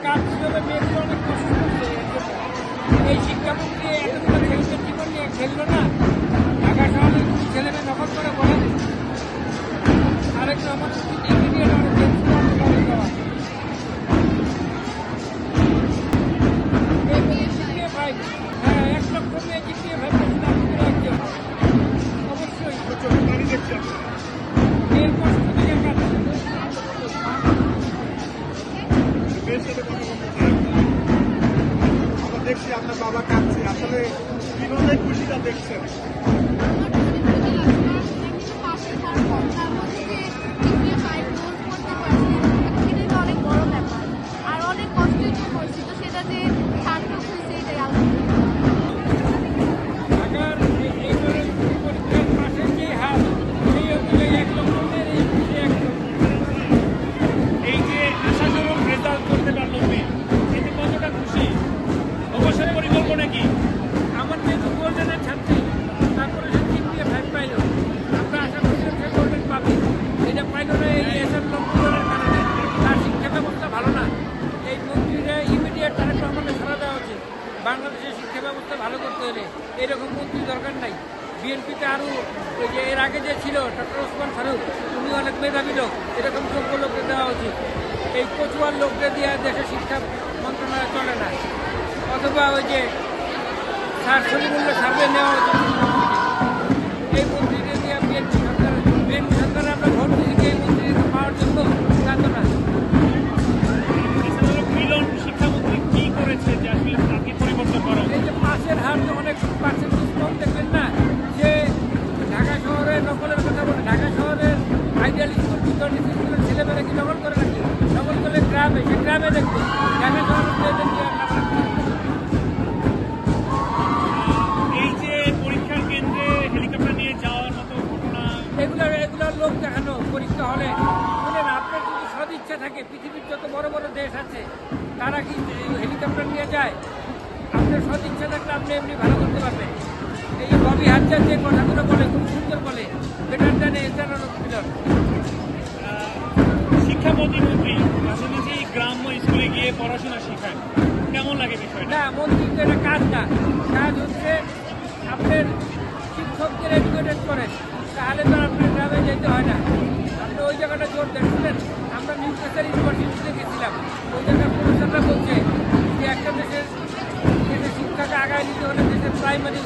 কাজ ছিল, মেয়েগুলো অনেক কষ্ট করছে। এই শিক্ষামন্ত্রী এতগুলো ছেলেদের জীবন নিয়ে খেললো না। ঢাকা শহরে ছেলেমেয়ে নকল করে বলেন আরেকটা আমার ইঞ্জিনিয়ার অনেক দেওয়া ভাই। হ্যাঁ, 1 লক্ষ মেয়ে জিতিয়ে ভাই একজন অবশ্যই মেয়ের কষ্ট থেকে আমরা দেখছি আপনার বাবা কাঁদছে, আসলে কিভাবে খুশিটা দেখছেন? অনেক বড় ব্যাপার, আর অনেক কষ্টের যে করছি, তো সেটা যে সার্থক হয়েছে এটাই এই যে আশাজনক রেজাল্ট করতে পারলো মেয়ে, এতে কতটা খুশি? অবশ্যই পরিকল্পনা কি? আমার যেহেতু গোল্ডেনের ছাত্রী, তারপরে সে 3 পাইল। আমরা আশা করছিলাম সে গোল্ডেন পাবে, এটা পাইল না। এই এসব লোকগুলোর কারণে তার শিক্ষা ব্যবস্থা ভালো না। এই মন্ত্রীরা ইমিডিয়েট তারেক রহমানের ছাড়া দেওয়া উচিত। বাংলাদেশের শিক্ষা ব্যবস্থা ভালো করতে হলে এরকম মন্ত্রী দরকার নাই। বিএনপিতে আরও ওই যে এর আগে যে ছিল ডক্টর ওসমান ফারুক, উনি অনেক মেধাবী লোক, এরকম যোগ্য লোককে দেওয়া উচিত। এই কচুয়ার লোকদের দিয়ে দেশের শিক্ষা মন্ত্রণালয় চলে না। অথবা ওই যে স্যার সলিমুল্লাহ সার্ভে নেওয়া উচিত। এই মন্ত্রীদের দিয়ে বিএনপি সরকার আমরা ভোট দিয়েছি এই মন্ত্রীদের পাওয়ার জন্য, তা তো না। মিলন শিক্ষামন্ত্রী কি করেছে যে আসলে তাকে পরিবর্তন করা? এই যে পাশের হার যে অনেক পার্সেন্টেজ কম দেখবেন না, যে ঢাকা শহরে নকলের কথা বলে, ঢাকা শহরের আইডিয়াল স্কুল স্কুলের ছেলেমেয়েরা কি নকল করে নাকি? নকল করলে গ্রামে, সে গ্রামে দেখবে। ঢাকা শহরের মেয়েদের কি আর এই যে পরীক্ষার কেন্দ্রে হেলিকপ্টার নিয়ে যাওয়ার মতো ঘটনা, এগুলার লোক দেখানো পরীক্ষা হলে শুনেন, আপনার যদি সদিচ্ছা থাকে, পৃথিবীর যত বড় বড় দেশ আছে তারা কি হেলিকপ্টার নিয়ে যায়? আপনার সদিচ্ছা থাকলে আপনি এমনি ভালো করতে পারবেন। এই যে ববি হাজার যে কথাগুলো বলে, খুব সুন্দর বলে, বেটার জানে এটার মিলন। শিক্ষা প্রতিমন্ত্রী কাছাকাছি গ্রাম্য স্কুলে গিয়ে পড়াশোনা শেখায়, কেমন লাগে বিষয়টা? না, মন্ত্রী তো এটা কাজ না। কাজ হচ্ছে আপনার শিক্ষকদের এডুকেটেড করেন, তাহলে তো আপনার গ্রামে যেতে হয় না। আপনি ওই জায়গাটা জোর দেখছিলেন। আমরা নিউক্যাসল ইউনিভার্সিটিতে গেছিলাম, ওই জায়গার প্রফেসররা বলছে যে একটা দেশের শিক্ষাকে আগায় নিতে হলে দেশের প্রাইমারি